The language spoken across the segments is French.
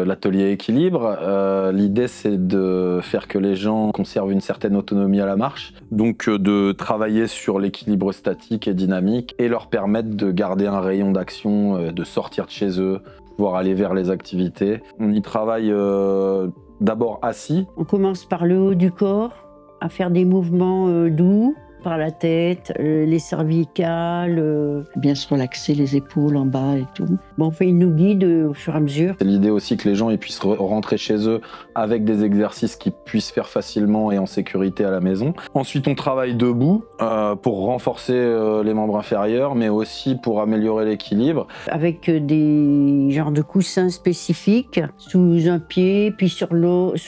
L'atelier équilibre, l'idée c'est de faire que les gens conservent une certaine autonomie à la marche, donc de travailler sur l'équilibre statique et dynamique et leur permettre de garder un rayon d'action, de sortir de chez eux, pouvoir aller vers les activités. On y travaille d'abord assis. On commence par le haut du corps, à faire des mouvements doux, par la tête, les cervicales, bien se relaxer les épaules en bas et tout. Bon, enfin, il nous guide au fur et à mesure. C'est l'idée aussi que les gens ils puissent rentrer chez eux avec des exercices qu'ils puissent faire facilement et en sécurité à la maison. Ensuite, on travaille debout pour renforcer les membres inférieurs, mais aussi pour améliorer l'équilibre. Avec des genres de coussins spécifiques, sous un pied, puis sous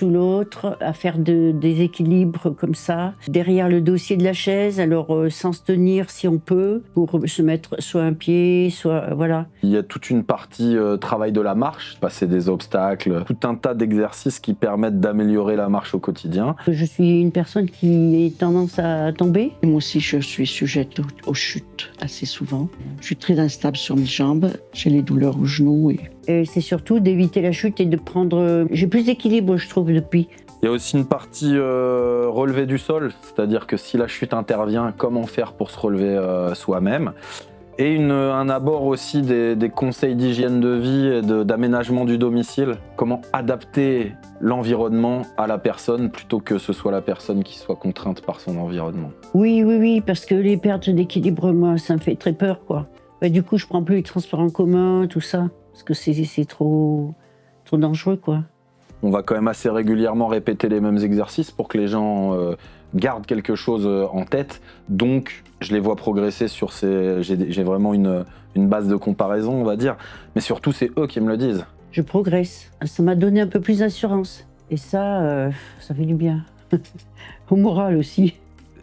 l'autre, à faire des équilibres comme ça. Derrière le dossier de la chaise, alors sans se tenir si on peut, pour se mettre soit un pied, soit voilà. Il y a toute une partie travail de la marche, passer des obstacles, tout un tas d'exercices qui permettent d'améliorer la marche au quotidien. Je suis une personne qui a tendance à tomber. Moi aussi, je suis sujette aux chutes assez souvent. Je suis très instable sur mes jambes, j'ai les douleurs aux genoux. Et c'est surtout d'éviter la chute et de prendre... J'ai plus d'équilibre, je trouve, depuis. Il y a aussi une partie relevé du sol, c'est-à-dire que si la chute intervient, comment faire pour se relever soi-même. Et un abord aussi des conseils d'hygiène de vie et d'aménagement du domicile. Comment adapter l'environnement à la personne plutôt que ce soit la personne qui soit contrainte par son environnement. Oui, parce que les pertes d'équilibre, moi, ça me fait très peur, quoi. Du coup, je prends plus les transports en commun, tout ça, parce que c'est trop dangereux, quoi. On va quand même assez régulièrement répéter les mêmes exercices pour que les gens gardent quelque chose en tête. Donc, je les vois progresser sur ces... J'ai vraiment une base de comparaison, on va dire. Mais surtout, c'est eux qui me le disent. Je progresse. Ça m'a donné un peu plus d'assurance. Et ça fait du bien. Au moral aussi.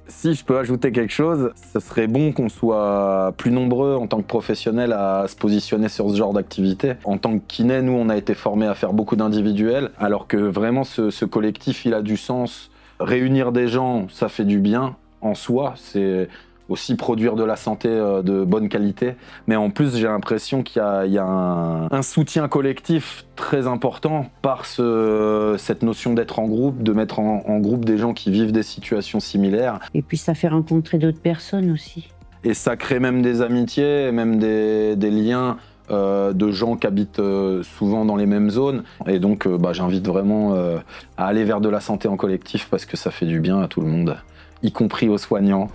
Si je peux ajouter quelque chose, ce serait bon qu'on soit plus nombreux en tant que professionnels à se positionner sur ce genre d'activité. En tant que kiné, nous, on a été formés à faire beaucoup d'individuels, alors que vraiment ce collectif, il a du sens. Réunir des gens, ça fait du bien en soi, c'est aussi produire de la santé de bonne qualité. Mais en plus, j'ai l'impression qu'il y a un soutien collectif très important par cette notion d'être en groupe, de mettre en groupe des gens qui vivent des situations similaires. Et puis ça fait rencontrer d'autres personnes aussi. Et ça crée même des amitiés, même des liens de gens qui habitent souvent dans les mêmes zones. Et donc, j'invite vraiment à aller vers de la santé en collectif parce que ça fait du bien à tout le monde, y compris aux soignants.